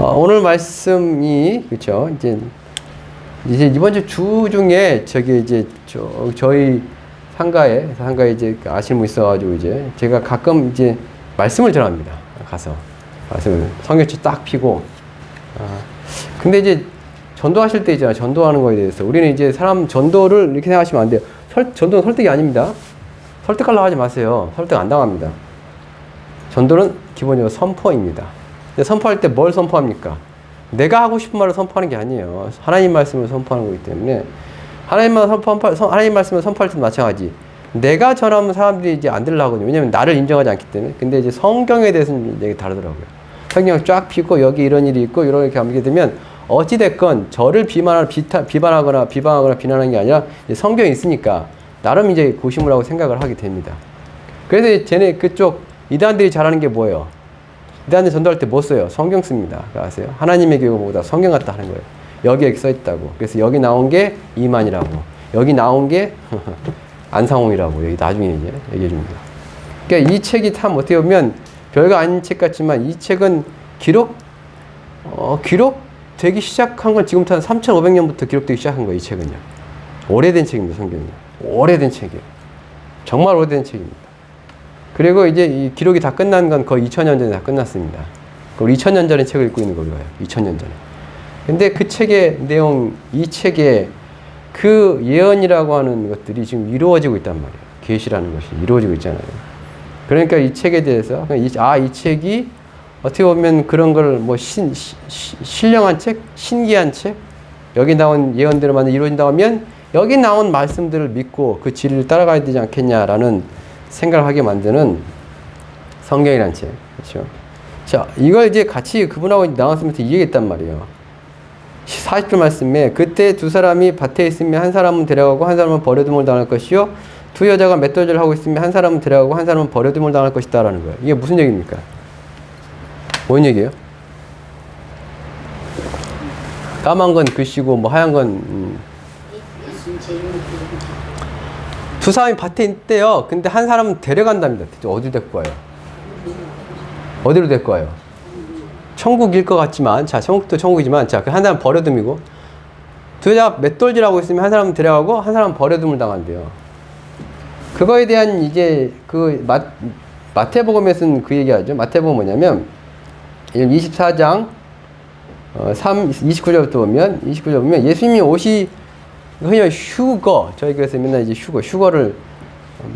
오늘 말씀이 그렇죠. 이제 이번 주 중에 저희 상가에 이제 아시는 분 있어가지고 이제 제가 가끔 이제 말씀을 전합니다. 가서 말씀을 성경책 딱 피고. 근데 이제 전도하실 때 있잖아. 전도하는 거에 대해서 우리는 이제 사람 전도를 이렇게 생각하시면 안 돼요. 전도는 설득이 아닙니다. 설득하려고 하지 마세요. 설득 안 당합니다. 전도는 기본적으로 선포입니다. 근데 선포할 때 뭘 선포합니까? 내가 하고 싶은 말을 선포하는 게 아니에요. 하나님 말씀을 선포하는 거기 때문에 하나님 말씀을 선포할 때도 마찬가지. 내가 전하면 사람들이 이제 안 들으려고 하거든요. 왜냐면 나를 인정하지 않기 때문에. 근데 이제 성경에 대해서는 이제 다르더라고요. 성경을 쫙 펴고 여기 이런 일이 있고 이렇게 하게 되면 어찌됐건 저를 비방하거나 비난하는 게 아니라 성경이 있으니까 나름 이제 고심을 하고 생각을 하게 됩니다. 그래서 쟤네 그쪽 이단들이 잘하는 게 뭐예요? 이단들 전도할 때 뭐 써요? 성경 씁니다. 아세요? 하나님의 교회보다 성경 같다 하는 거예요. 여기에 써 있다고. 그래서 여기 나온 게 이만이라고. 여기 나온 게 안상홍이라고. 여기 나중에 이제 얘기해 줍니다. 그러니까 이 책이 참 어떻게 보면 별거 아닌 책 같지만 이 책은 기록되기 시작한 건 지금부터 한 3,500년부터 기록되기 시작한 거예요. 이 책은요. 오래된 책입니다. 성경이. 오래된 책이에요. 정말 오래된 책입니다. 그리고 이제 이 기록이 다 끝난 건 거의 2000년 전에 다 끝났습니다. 그리고 2000년 전에 책을 읽고 있는 거예요. 2000년 전에. 근데 그 책의 내용, 이 책에 그 예언이라고 하는 것들이 지금 이루어지고 있단 말이에요. 계시라는 것이 이루어지고 있잖아요. 그러니까 이 책에 대해서, 이 책이 어떻게 보면 그런 걸 신령한 책? 신기한 책? 여기 나온 예언대로 만약 이루어진다고 하면 여기 나온 말씀들을 믿고 그 진리를 따라가야 되지 않겠냐라는 생각을 하게 만드는 성경이라는 책. 그렇죠? 자, 이걸 이제 같이 그분하고 나왔으면서 얘기했단 말이에요. 40절 말씀에 그때 두 사람이 밭에 있으면 한 사람은 데려가고 한 사람은 버려둠을 당할 것이요. 두 여자가 맷돌질을 하고 있으면 한 사람은 데려가고 한 사람은 버려둠을 당할 것이다 라는 거예요. 이게 무슨 얘기입니까? 뭔 얘기예요? 까만 건 글씨고 하얀 건 두 사람이 밭에 있대요. 근데 한 사람은 데려간답니다. 어디로 데리고 가요? 어디로 데리고 가요? 천국일 것 같지만, 자, 천국도 천국이지만, 자, 그 한 사람은 버려둠이고, 두 여자가 맷돌질하고 있으면 한 사람은 데려가고, 한 사람은 버려둠을 당한대요. 그거에 대한 이제 마태복음에서는 그 얘기하죠. 마태복음 뭐냐면, 24장, 29절부터 보면, 예수님이 흔히 휴거, 저희 교회에서 맨날 이제 휴거를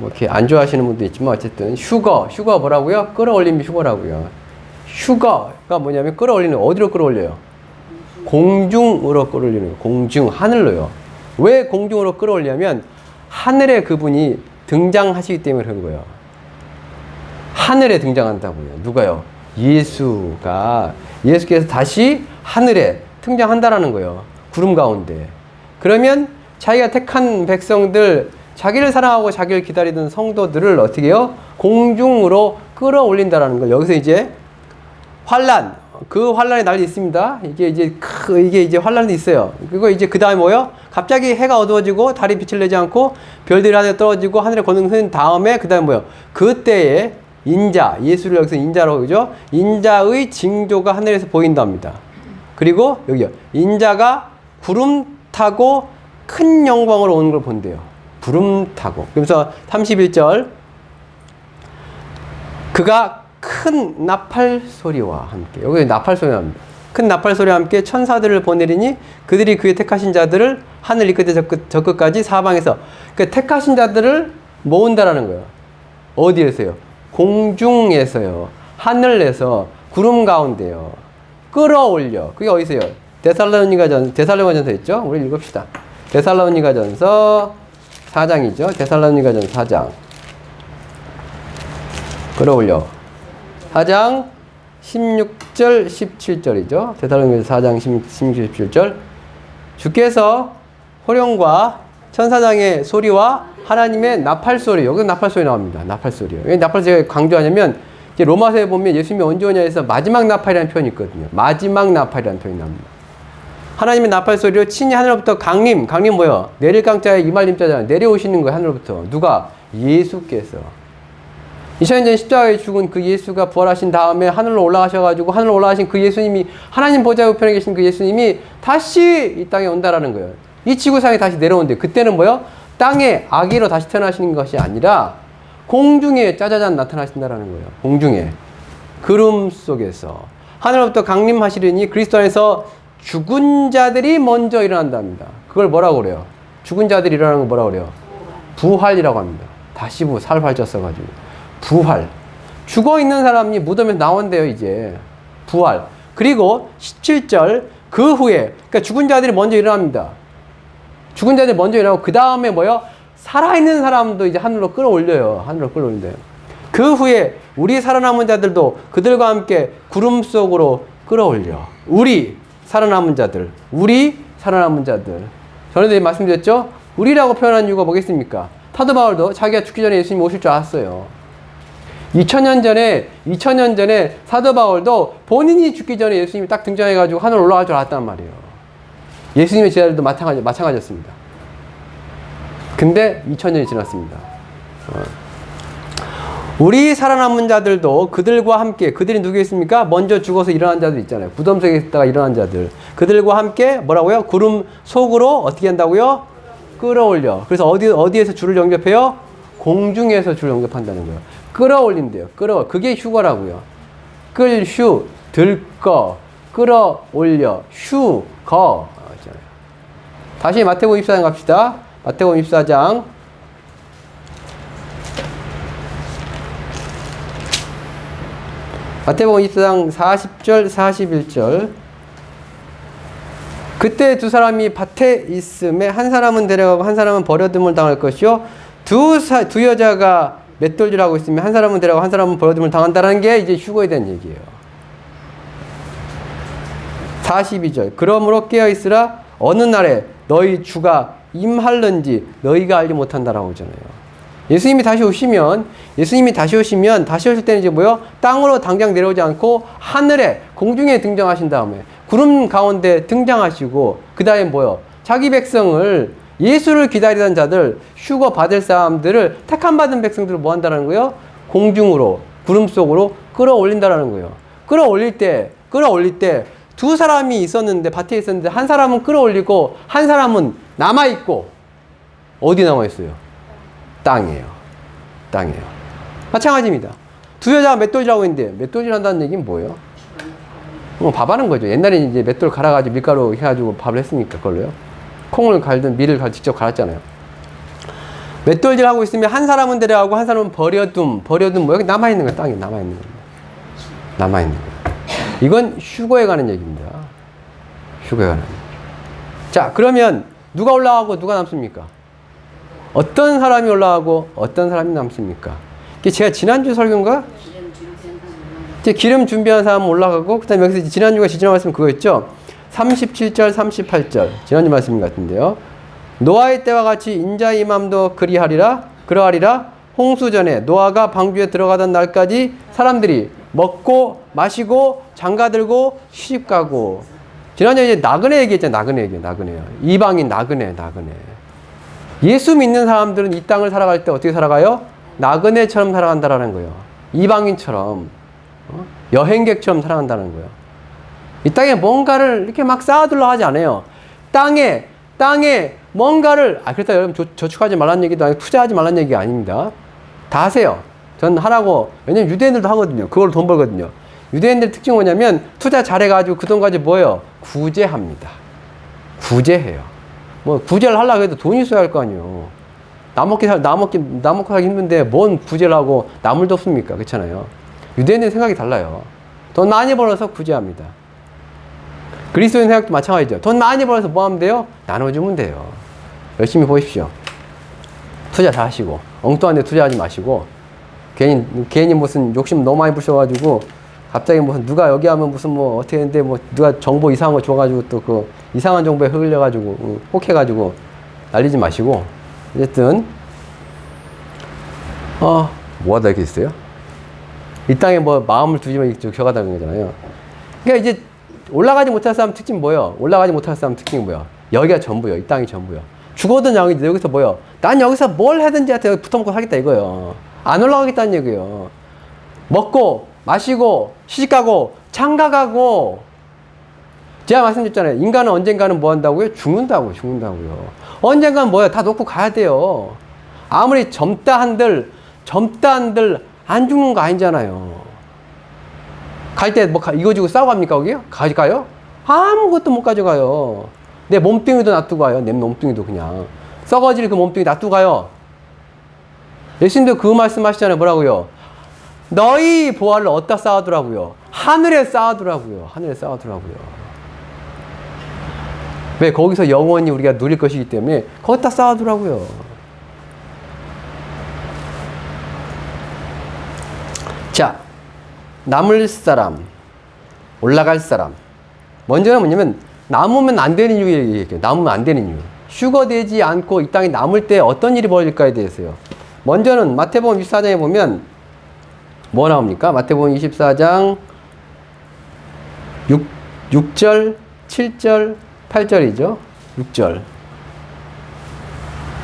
이렇게 안 좋아하시는 분도 있지만 어쨌든 휴거 뭐라고요? 끌어올림이 휴거라고요. 휴거가 뭐냐면 끌어올리는, 어디로 끌어올려요? 공중으로 끌어올리는 거예요. 공중, 하늘로요. 왜 공중으로 끌어올리냐면 하늘에 그분이 등장하시기 때문에 그런 거예요. 하늘에 등장한다고요. 누가요? 예수께서 다시 하늘에 등장한다라는 거예요. 구름 가운데. 그러면 자기가 택한 백성들, 자기를 사랑하고 자기를 기다리던 성도들을 어떻게 해요? 공중으로 끌어올린다라는 걸. 여기서 이제 환란, 그 환란의 날이 있습니다. 이게 이제 환란이 있어요. 그리고 이제 그 다음에 뭐요? 갑자기 해가 어두워지고 달이 빛을 내지 않고 별들이 하늘에 떨어지고 하늘에 거는 다음에 그 다음에 뭐요? 그때에 예수를 여기서 인자라고 그러죠? 인자의 징조가 하늘에서 보인답니다. 그리고 여기요. 인자가 구름 타고 큰 영광으로 오는 걸 본대요. 구름 타고. 그래서 31절 그가 큰 나팔 소리와 함께, 여기 나팔 소리가 납니다. 큰 나팔 소리와 함께 천사들을 보내리니 그들이 그의 택하신 자들을 하늘 이 끝에 저 끝까지 사방에서, 그 택하신 자들을 모은다라는 거예요. 어디에서요? 공중에서요. 하늘에서 구름 가운데요. 끌어올려. 그게 어디서요? 데살로니가전서 있죠? 우리 읽읍시다. 데살로니가전서 4장이죠. 데살로니가전서 4장. 끌어올려. 4장 16절 17절이죠. 데살로니가전서 4장 16, 17절. 주께서 호령과 천사장의 소리와 하나님의 나팔 소리. 여기 나팔 소리 나옵니다. 나팔 소리요. 왜 나팔 소리가 강조하냐면 이제 로마서에 보면 예수님이 언제 오냐 해서 마지막 나팔이라는 표현이 있거든요. 마지막 나팔이라는 표현이 나옵니다. 하나님의 나팔 소리로 친히 하늘로부터 강림 뭐예요? 내릴 강자에 이말림자잖아요. 내려오시는 거예요. 하늘로부터. 누가? 예수께서. 2000년 전 십자가에 죽은 그 예수가 부활하신 다음에 하늘로 올라가셔가지고 하늘로 올라가신 그 예수님이 하나님 보좌 우편에 계신 그 예수님이 다시 이 땅에 온다라는 거예요. 이 지구상에 다시 내려온대요. 그때는 뭐요? 땅에 아기로 다시 태어나시는 것이 아니라 공중에 짜자잔 나타나신다라는 거예요. 공중에 구름 속에서 하늘로부터 강림하시려니 그리스도 안에서 죽은 자들이 먼저 일어난답니다. 그걸 뭐라고 그래요? 죽은 자들이 일어나는 거 뭐라고 그래요? 부활이라고 합니다. 다시 살활자 써가지고 부활. 죽어있는 사람이 무덤에서 나온대요. 이제 부활. 그리고 17절 그 후에 그러니까 죽은 자들이 먼저 일어납니다. 죽은 자들이 먼저 일어나고 그 다음에 뭐요? 살아있는 사람도 이제 하늘로 끌어올려요. 하늘로 끌어올린대요. 그 후에 우리 살아남은 자들도 그들과 함께 구름 속으로 끌어올려. 우리 살아남은 자들. 전에도 말씀드렸죠? 우리라고 표현한 이유가 뭐겠습니까? 사도 바울도 자기가 죽기 전에 예수님이 오실 줄 알았어요. 2000년 전에 사도 바울도 본인이 죽기 전에 예수님이 딱 등장해가지고 하늘 올라갈 줄 알았단 말이에요. 예수님의 제자들도 마찬가지였습니다. 근데 2000년이 지났습니다. 우리 살아남은 자들도 그들과 함께, 그들이 누구겠습니까? 먼저 죽어서 일어난 자들 있잖아요. 무덤 속에 있다가 일어난 자들. 그들과 함께 뭐라고요? 구름 속으로 어떻게 한다고요? 끌어올려. 그래서 어디에서 줄을 영접해요? 공중에서 줄을 영접한다는 거예요. 끌어올린대요. 그게 휴거라고요. 들꺼, 끌어올려, 휴거. 다시 마태복음 24장 갑시다. 마태복음 24장. 마태복음 24장 40절, 41절. 그때 두 사람이 밭에 있음에 한 사람은 데려가고 한 사람은 버려둠을 당할 것이요. 두 여자가 맷돌질하고 있으면 한 사람은 데려가고 한 사람은 버려둠을 당한다는 게 이제 휴거에 대한 얘기예요. 42절. 그러므로 깨어있으라. 어느 날에 너희 주가 임할는지 너희가 알지 못한다라고 하잖아요. 예수님이 다시 오시면 다시 오실 때는 이제 뭐요? 땅으로 당장 내려오지 않고 하늘에, 공중에 등장하신 다음에 구름 가운데 등장하시고 그 다음에 뭐요? 자기 백성을, 예수를 기다리던 자들, 휴거 받을 사람들을, 택함받은 백성들을 뭐 한다는 거예요? 공중으로, 구름 속으로 끌어올린다라는 거예요. 끌어올릴 때 두 사람이 있었는데, 밭에 있었는데 한 사람은 끌어올리고 한 사람은 남아있고, 어디 남아있어요? 땅이에요. 마찬가지입니다. 두 여자가 맷돌질하고 있는데, 맷돌질 한다는 얘기는 뭐예요? 밥하는 거죠. 옛날에 이제 맷돌 갈아가지고 밀가루 해가지고 밥을 했으니까, 그걸로요. 콩을 갈든 밀을 직접 갈았잖아요. 맷돌질 하고 있으면 한 사람은 데려가고 한 사람은 버려둠 뭐 여기 남아있는 거예요. 땅에 남아있는 거예요. 이건 휴거에 관한 얘기입니다. 자, 그러면 누가 올라가고 누가 남습니까? 어떤 사람이 올라가고 어떤 사람이 남습니까? 제가 지난주 설교인가? 기름 준비한 사람 올라가고, 그 다음에 여기서 지난주가 지난 말씀 그거였죠? 37절, 38절. 지난주 말씀 같은데요. 노아의 때와 같이 인자의 임함도 그러하리라. 홍수 전에 노아가 방주에 들어가던 날까지 사람들이 먹고 마시고 장가들고 시집가고. 지난주에 이제 나그네 얘기했잖아요. 나그네요. 이방인 나그네. 예수 믿는 사람들은 이 땅을 살아갈 때 어떻게 살아가요? 나그네처럼 살아간다라는 거예요. 이방인처럼, 여행객처럼 살아간다는 거예요. 이 땅에 뭔가를 이렇게 막 쌓아둘러 하지 않아요. 땅에 뭔가를, 그렇다 여러분 저축하지 말라는 얘기도 아니고 투자하지 말라는 얘기가 아닙니다. 다 하세요. 전 하라고. 왜냐면 유대인들도 하거든요. 그걸로 돈 벌거든요. 유대인들 특징이 뭐냐면 투자 잘해가지고 그 돈 가지고 뭐예요? 구제합니다. 구제해요. 뭐 구제를 하려고 해도 돈이 있어야 할 거 아니에요. 나 먹고 살기 힘든데 뭔 구제를 하고 나물도 없습니까? 그렇잖아요. 유대인의 생각이 달라요. 돈 많이 벌어서 구제합니다. 그리스도인 생각도 마찬가지죠. 돈 많이 벌어서 뭐 하면 돼요? 나눠주면 돼요. 열심히 보십시오. 투자 다 하시고, 엉뚱한 데 투자하지 마시고, 괜히 무슨 욕심 너무 많이 부셔가지고, 갑자기 무슨 누가 여기 하면 무슨 뭐 어떻게 했는데 뭐 누가 정보 이상한 거 줘가지고 또 그 이상한 정보에 흘려가지고, 혹해가지고 날리지 마시고, 어쨌든, 뭐 하다 이렇게 있어요? 이 땅에 뭐 마음을 두지만 이쪽 겨가다는 거잖아요. 그러니까 이제 올라가지 못할 사람 특징이 뭐예요? 여기가 전부요. 이 땅이 전부요. 죽어든 여기서 뭐예요? 난 여기서 뭘 하든지 하여튼 여기 붙어먹고 살겠다 이거예요. 안 올라가겠다는 얘기예요. 먹고, 마시고, 시집가고, 장가가고. 제가 말씀드렸잖아요. 인간은 언젠가는 뭐 한다고요? 죽는다고요. 언젠가는 뭐야? 다 놓고 가야 돼요. 아무리 젊다 한들 안 죽는 거 아니잖아요. 갈 때 뭐 이거 주고 싸우고 갑니까, 거기요? 가져가요? 아무것도 못 가져가요. 내 몸뚱이도 놔두고 가요. 내 몸뚱이도 그냥. 썩어질 그 몸뚱이 놔두고 가요. 예수님도 그 말씀 하시잖아요. 뭐라고요? 너희 보화를 어디다 쌓아두라고요? 하늘에 쌓아두라고요. 왜? 거기서 영원히 우리가 누릴 것이기 때문에 거기다 쌓아두라고요. 자, 남을 사람, 올라갈 사람. 먼저는 뭐냐면 남으면 안 되는 이유 얘기해요. 남으면 안 되는 이유. 휴거되지 않고 이 땅에 남을 때 어떤 일이 벌어질까에 대해서요. 먼저는 마태복음 24장에 보면 뭐 나옵니까? 마태복음 24장 6절, 7절, 8절이죠. 6절.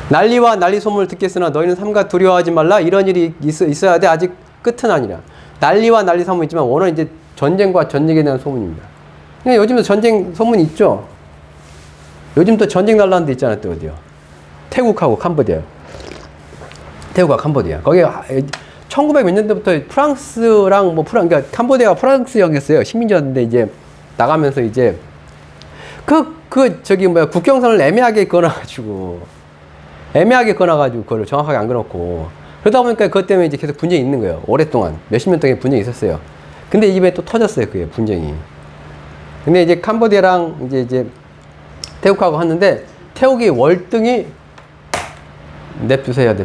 난리와 난리 소문을 듣겠으나 너희는 삼가 두려워하지 말라. 이런 일이 있어야 돼. 아직 끝은 아니라. 난리와 난리 소문이 있지만 원어는 이제 전쟁과 전쟁에 대한 소문입니다. 그러니까 요즘도 전쟁 소문이 있죠. 요즘 또 전쟁 날라는 데 있잖아요. 또 어디요? 태국하고 캄보디아. 태국과 캄보디아. 거기 1900 몇 년대부터 프랑스랑 그러니까 캄보디아가 프랑스형이었어요. 식민지였는데 이제 나가면서 이제 국경선을 애매하게 끊어가지고 그거를 정확하게 안 끊었고 그러다 보니까 그것 때문에 이제 계속 분쟁이 있는 거예요. 오랫동안 몇십 년 동안 분쟁이 있었어요. 근데 이번에 또 터졌어요. 그게 분쟁이. 근데 이제 캄보디아랑 이제 태국하고 하는데 태국이 월등히 냅두세요.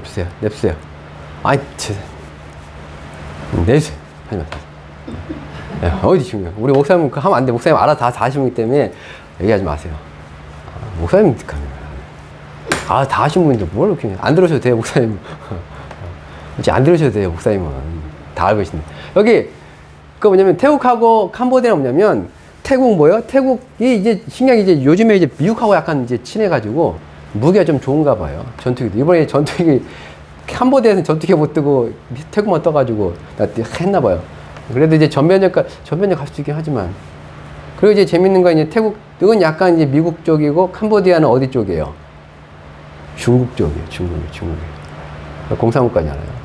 아이, 내주세요. 하지 마세요. 어디 지금 우리 목사님 그거 하면 안 돼. 목사님 알아 다 하시는 거기 때문에 얘기하지 마세요. 목사님 다 하신 분인데 뭘 이렇게 안 들으셔도 돼요. 목사님. 이제 안 들으셔도 돼요. 목사님은 다 알고 계신데 여기 그 뭐냐면 태국하고 캄보디아는 뭐냐면 태국 뭐요? 태국이 이제 신기하게 이제 요즘에 이제 미국하고 약간 이제 친해가지고 무기가 좀 좋은가 봐요. 전투기도 이번에 전투기 캄보디아에서는 전투기 못 뜨고 태국만 떠가지고 했나 봐요. 그래도 이제 전면역 갈 수도 있긴 하지만 그리고 이제 재밌는 건 이제 태국은 약간 이제 미국 쪽이고 캄보디아는 어디 쪽이에요? 중국 쪽이에요. 중국이에요. 공산국가잖아요.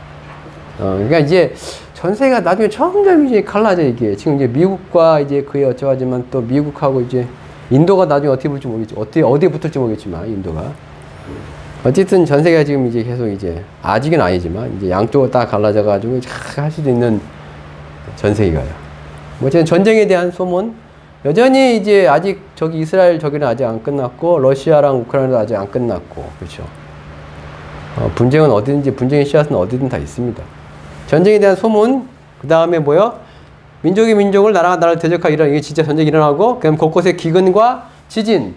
그러니까 이제 전세가 나중에 점점 이제 갈라져 이게 지금 이제 미국과 이제 그에 어쩌하지만 또 미국하고 이제 인도가 나중에 어떻게 볼지 모르겠지 어디에 붙을지 모르겠지만 인도가 어쨌든 전세가 지금 이제 계속 이제 아직은 아니지만 이제 양쪽으로 딱 갈라져 가지고 할 수도 있는 전세기가요. 뭐 어쨌든 전쟁에 대한 소문 여전히 이제 아직 저기 이스라엘 저기는 아직 안 끝났고 러시아랑 우크라이나도 아직 안 끝났고 그렇죠. 분쟁은 어디든지 분쟁의 씨앗은 어디든 다 있습니다. 전쟁에 대한 소문 그 다음에 뭐요? 민족이 민족을 나라가 나라를 대적하고 이게 진짜 전쟁이 일어나고 그다음 곳곳에 기근과 지진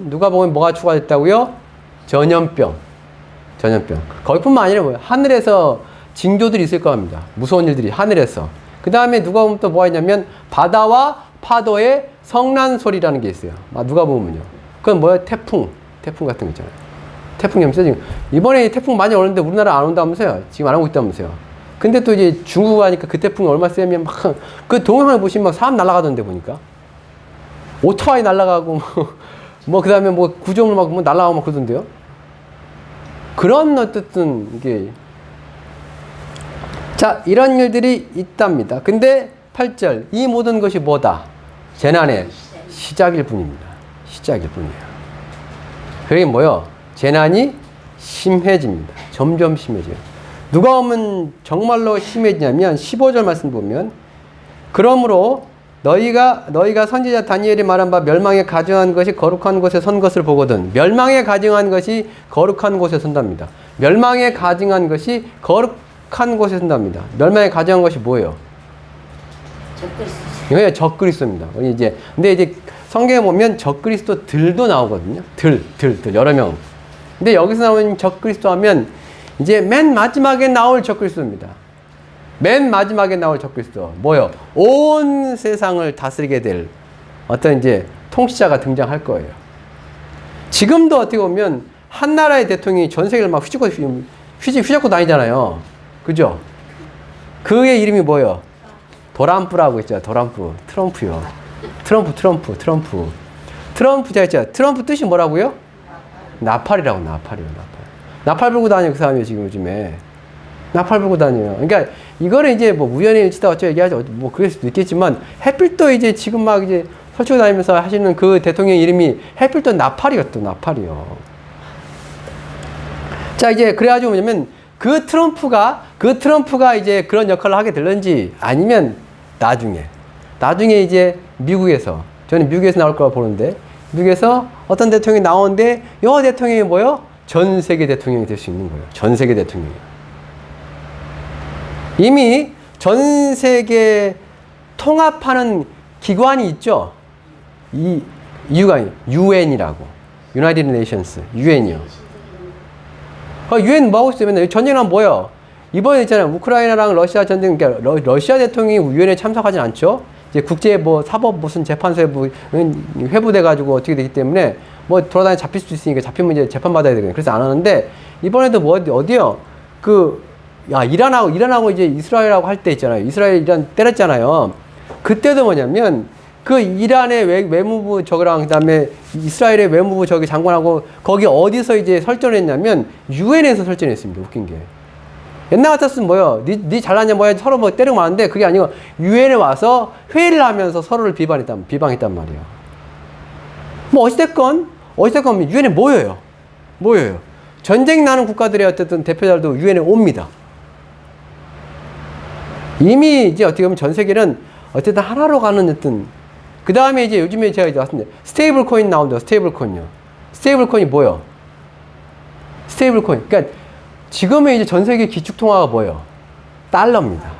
누가 보면 뭐가 추가됐다고요? 전염병 거기뿐만 아니라 뭐예요? 하늘에서 징조들이 있을 겁니다. 무서운 일들이 하늘에서 그 다음에 누가 보면 또 뭐가 있냐면 바다와 파도의 성난 소리라는 게 있어요. 누가 보면요. 그건 뭐예요? 태풍 같은 거 있잖아요. 태풍이 없어요, 지금. 이번에 태풍 많이 오는데 우리나라 안 온다면서요? 지금 안 오고 있다면서요? 근데 또 이제 중국 가니까 그 태풍이 얼마나 세면 그 동영상을 보시면 사람 날아가던데 보니까. 오토바이 날아가고, 그 다음에 구조물 날아가고 그러던데요? 그런 어쨌든 이게. 자, 이런 일들이 있답니다. 근데 8절. 이 모든 것이 뭐다? 재난의 시작일 뿐입니다. 시작일 뿐이에요. 그게 뭐요? 재난이 심해집니다. 점점 심해져요. 누가 오면 정말로 심해지냐면 15절 말씀 보면 그러므로 너희가 선지자 다니엘이 말한 바 멸망에 가증한 것이 거룩한 곳에 선 것을 보거든. 멸망에 가증한 것이 거룩한 곳에 선답니다. 멸망에 가증한 것이 거룩한 곳에 선답니다. 멸망에 가증한 것이 뭐예요? 적그리스도. 적그리스도입니다. 근데 이제 성경에 보면 적그리스도들도 나오거든요. 여러 명. 근데 여기서 나오는 적그리스도 하면 이제 맨 마지막에 나올 적그리스도입니다. 맨 마지막에 나올 적그리스도. 뭐요? 온 세상을 다스리게 될 어떤 이제 통치자가 등장할 거예요. 지금도 어떻게 보면 한 나라의 대통령이 전 세계를 막 휘잡고 다니잖아요. 그죠? 그의 이름이 뭐예요? 도람프라고 했죠. 도람프. 트럼프요. 트럼프. 트럼프 제가 했죠. 트럼프 뜻이 뭐라고요? 나팔이라고, 나팔이요. 나팔 불고 다녀요, 그 사람이 지금 요즘에. 나팔 불고 다녀요. 그러니까 이거는 이제 뭐 우연히 일치다 어쩌고 얘기하죠. 뭐 그럴 수도 있겠지만 해필 또 이제 지금 막 이제 설치고 다니면서 하시는 그 대통령 이름이 해필 또 나팔이요, 또 나팔이요. 자, 이제 그래가지고 뭐냐면 그 트럼프가 이제 그런 역할을 하게 될런지 아니면 나중에 이제 미국에서, 저는 미국에서 나올 거라 보는데, 미국에서 어떤 대통령이 나오는데, 이 대통령이 뭐요? 전 세계 대통령이 될 수 있는 거예요. 전 세계 대통령이. 이미 전 세계 통합하는 기관이 있죠. UN이라고. United Nations. UN이요. UN 뭐 하고 있어요? 맨날 전쟁은 뭐예요? 이번에 있잖아요. 우크라이나랑 러시아 전쟁, 그러니까 러시아 대통령이 UN에 참석하진 않죠. 이제 국제 뭐 사법 무슨 재판소에 뭐 회부돼가지고 어떻게 되기 때문에 뭐 돌아다니 잡힐 수 있으니까 잡히면 이제 재판받아야 되거든요. 그래서 안 하는데 이번에도 뭐 어디요? 이란하고 이제 이스라엘하고 할 때 있잖아요. 이스라엘 이란 때렸잖아요. 그때도 뭐냐면 그 이란의 외무부 저거랑 그다음에 이스라엘의 외무부 저기 장관하고 거기 어디서 이제 설전했냐면 유엔에서 설전했습니다. 웃긴 게. 옛날 같았으면 뭐요? 니 잘났냐 뭐야 서로 뭐 때리고 마는데 그게 아니고 유엔에 와서 회의를 하면서 서로를 비방했단 말이에요. 뭐 어찌됐건 유엔에 모여요. 전쟁 나는 국가들의 어쨌든 대표자들도 유엔에 옵니다. 이미 이제 어떻게 보면 전 세계는 어쨌든 하나로 가는 어떤 그 다음에 이제 요즘에 제가 이제 왔는데 스테이블 코인 나온다. 스테이블 코인요. 스테이블 코인이 뭐예요? 스테이블 코인. 그러니까 지금의 이제 전 세계 기축 통화가 뭐예요? 달러입니다.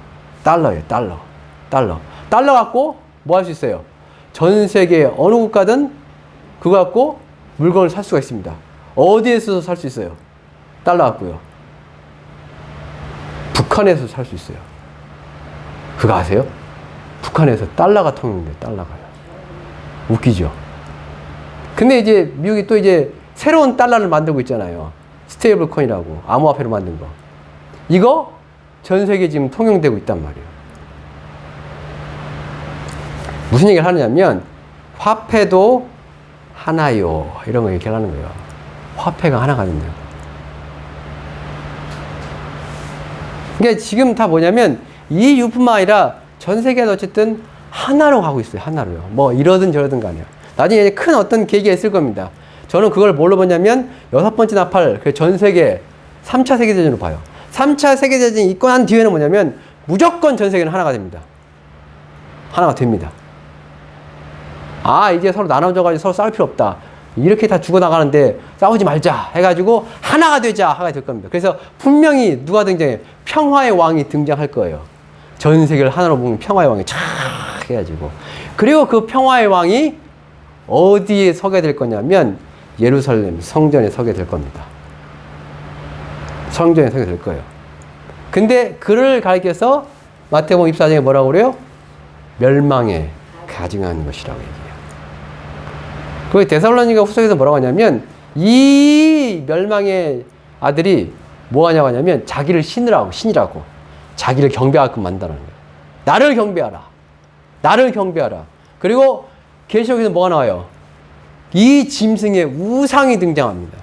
달러예요. 달러 갖고 뭐 할 수 있어요? 전 세계 어느 국가든 그거 갖고 물건을 살 수가 있습니다. 어디에서 살 수 있어요? 달러 갖고요. 북한에서 살 수 있어요. 그거 아세요? 북한에서 달러가 통용돼요. 달러가요. 웃기죠? 근데 이제 미국이 또 이제 새로운 달러를 만들고 있잖아요. 스테이블 코인이라고 암호화폐로 만든 거. 이거 전 세계 지금 통용되고 있단 말이에요. 무슨 얘기를 하느냐면 화폐도 하나요. 이런 거 얘기를 하는 거예요. 화폐가 하나가 된다고. 그러니까 지금 다 뭐냐면 이 유뿐만 아니라 전 세계는 어쨌든 하나로 가고 있어요. 하나로요. 뭐 이러든 저러든 간에요. 나중에 큰 어떤 계기가 있을 겁니다. 저는 그걸 뭘로 보냐면 6번째 나팔, 전 세계 3차 세계대전으로 봐요. 3차 세계대전이 있고 난 뒤에는 뭐냐면 무조건 전 세계는 하나가 됩니다. 하나가 됩니다. 이제 서로 나눠져가지고 서로 싸울 필요 없다. 이렇게 다 죽어나가는데 싸우지 말자 해가지고 하나가 되자 하가 될 겁니다. 그래서 분명히 누가 등장해요? 평화의 왕이 등장할 거예요. 전 세계를 하나로 보면 평화의 왕이 쫙 해가지고. 그리고 그 평화의 왕이 어디에 서게 될 거냐면 예루살렘 성전에 서게 될 겁니다. 성전에 서게 될 거예요. 근데 그를 가리켜서 마태복음 24장에 뭐라고 그래요? 멸망에 가증한 것이라고 얘기해요. 그 데살로니가 후서에서 뭐라고 하냐면 이 멸망의 아들이 뭐 하냐고 하냐면 자기를 신이라고 자기를 경배하게끔 만드는 거예요. 나를 경배하라. 그리고 계시록에서 뭐가 나와요? 이 짐승의 우상이 등장합니다.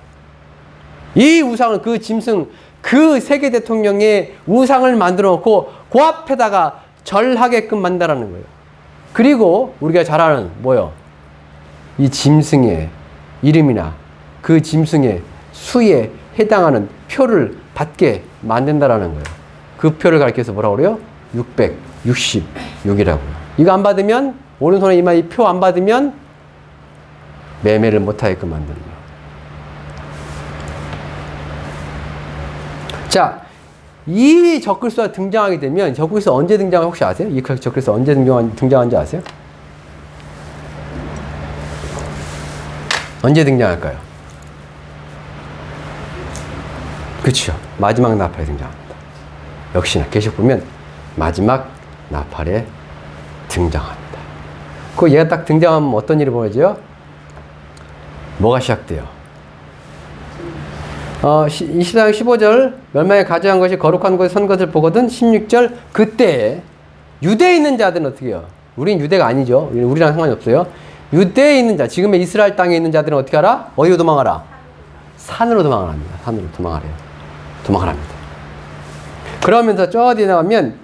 이 우상은 그 짐승, 그 세계 대통령의 우상을 만들어 놓고 그 앞에다가 절하게끔 만들라는 거예요. 그리고 우리가 잘 아는 뭐요? 이 짐승의 이름이나 그 짐승의 수에 해당하는 표를 받게 만든다라는 거예요. 그 표를 가리켜서 뭐라고 그래요? 666이라고요. 이거 안 받으면, 오른손에 이마 이 표 안 받으면 매매를 못하게끔 만드는 거예요. 자, 이 적그리스도가 등장하게 되면, 적그리스도 언제 등장하는지 혹시 아세요? 이 적그리스도 언제 등장하는지 아세요? 언제 등장할까요? 그렇죠. 마지막 나팔에 등장합니다. 역시나 계시록 보면 마지막 나팔에 등장합니다. 그 얘가 딱 등장하면 어떤 일이 벌어져요? 뭐가 시작돼요? 24장 15절 멸망에 가져간 것이 거룩한 곳에 선 것을 보거든. 16절 그때에 유대에 있는 자들은 어떻게 해요? 우린 유대가 아니죠. 우리랑 상관이 없어요. 유대에 있는 자, 지금의 이스라엘 땅에 있는 자들은 어떻게 하라? 어디로 도망하라? 산으로 도망하랍니다. 산으로 도망하래요. 도망하랍니다. 그러면서 저 뒤에 나가면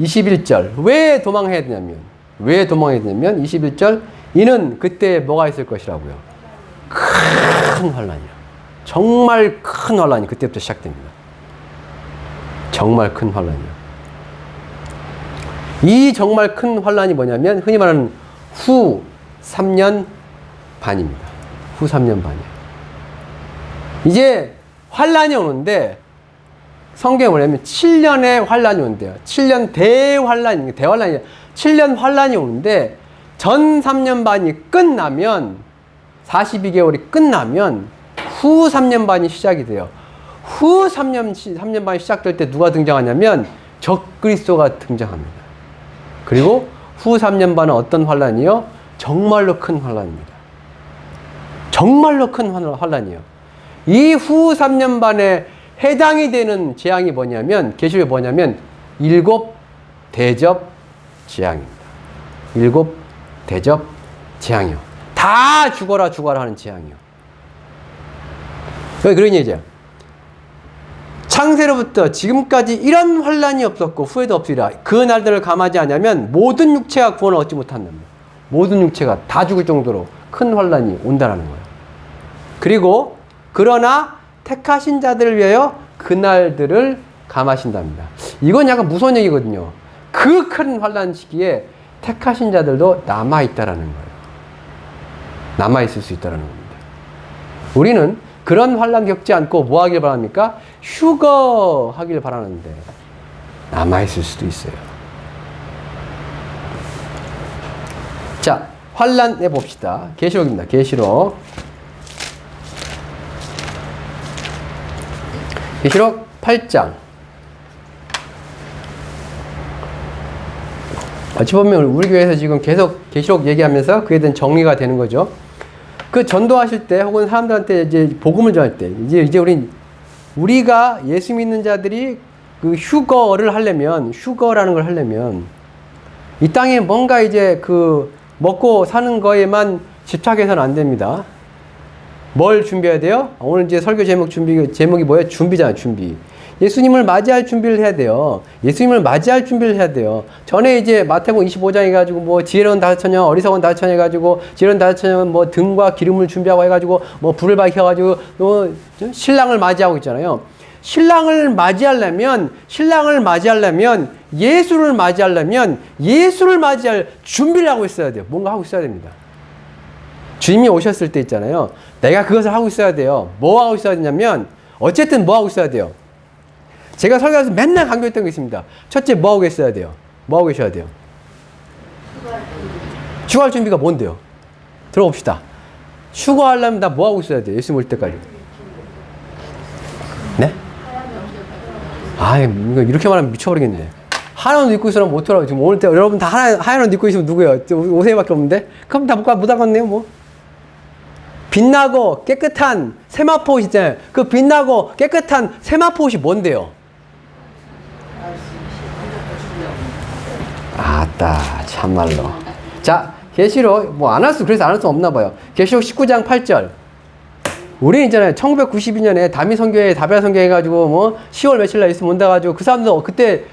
21절 왜 도망해야 되냐면 21절 이는 그때 뭐가 있을 것이라고요? 큰 환란이요. 정말 큰 환란이 그때부터 시작됩니다. 정말 큰 환란이요. 이 정말 큰 환란이 뭐냐면 흔히 말하는 후 3년 반입니다. 후 3년 반이에요. 이제 환란이 오는데 성경에 뭐냐면 7년의 환란이 온대요. 7년 대환란이 7년 환란이 오는데 전 3년 반이 끝나면 42개월이 끝나면 후 3년 반이 시작이 돼요. 후 3년 반이 시작될 때 누가 등장하냐면 적그리스도가 등장합니다. 그리고 후 3년 반은 어떤 환란이요? 정말로 큰 환란입니다. 정말로 큰 환란이요. 이 후 3년 반에 해당이 되는 재앙이 뭐냐면 계시록이 뭐냐면 7 대접 재앙입니다. 7 대접 재앙이요. 다 죽어라 하는 재앙이요. 그런 얘기죠. 창세로부터 지금까지 이런 환란이 없었고 후에도 없으리라. 그 날들을 감하지 않으면 모든 육체가 구원을 얻지 못한답니다. 모든 육체가 다 죽을 정도로 큰 환란이 온다라는 거예요. 그리고 그러나 택하신 자들을 위하여 그 날들을 감하신답니다. 이건 약간 무서운 얘기거든요. 그 큰 환란 시기에 택하신 자들도 남아있다라는 거예요. 남아있을 수 있다라는 겁니다. 우리는 그런 환란 겪지 않고 뭐 하길 바랍니까? 휴거하길 바라는데 남아있을 수도 있어요. 자, 환란해 봅시다. 계시록입니다. 계시록 8장. 어찌 보면 우리 교회에서 지금 계속 계시록 얘기하면서 그에 대한 정리가 되는 거죠. 그 전도하실 때 혹은 사람들한테 이제 복음을 전할 때 이제 우리가 예수 믿는 자들이 그 휴거라는 걸 하려면 이 땅에 뭔가 이제 그 먹고 사는 거에만 집착해서는 안 됩니다. 뭘 준비해야 돼요? 오늘 이제 설교 제목이 뭐예요? 준비잖아요, 준비. 예수님을 맞이할 준비를 해야 돼요. 예수님을 맞이할 준비를 해야 돼요. 전에 이제 마태복음 25장 해가지고 뭐 지혜로운 다섯처녀, 어리석은 다섯처녀 해가지고 지혜로운 다섯처녀는 뭐 등과 기름을 준비하고 해가지고 뭐 불을 밝혀가지고 또 신랑을 맞이하고 있잖아요. 신랑을 맞이하려면 예수를 맞이할 준비를 하고 있어야 돼요. 뭔가 하고 있어야 됩니다. 주님이 오셨을 때 있잖아요. 내가 그것을 하고 있어야 돼요. 뭐 하고 있어야 되냐면 어쨌든 뭐 하고 있어야 돼요. 제가 설교에서 맨날 강조했던 게 있습니다. 첫째 뭐 하고 계셔야 돼요. 뭐 하고 계셔야 돼요. 휴거할 준비가 뭔데요? 들어봅시다. 휴거하려면 나 뭐 하고 있어야 돼요. 예수님 올 때까지. 네? 이거 이렇게 말하면 미쳐버리겠네. 하얀 옷 입고 있으면 못하라고. 지금 오늘 때 여러분 다 하얀 옷 입고 있으면 누구예요? 오세이밖에 없는데? 그럼 다 못 하겠네요, 뭐. 빛나고 깨끗한 세마포 옷 있잖아요. 그 빛나고 깨끗한 세마포 옷이 뭔데요? 아따, 참말로. 자, 계시록, 그래서 안 할 수 없나 봐요. 계시록 19장 8절. 우리 있잖아요. 1992년에 다미 선교회, 다비라 선교회 해가지고, 10월 며칠 날 있으면 온다가지고, 그 사람도 그때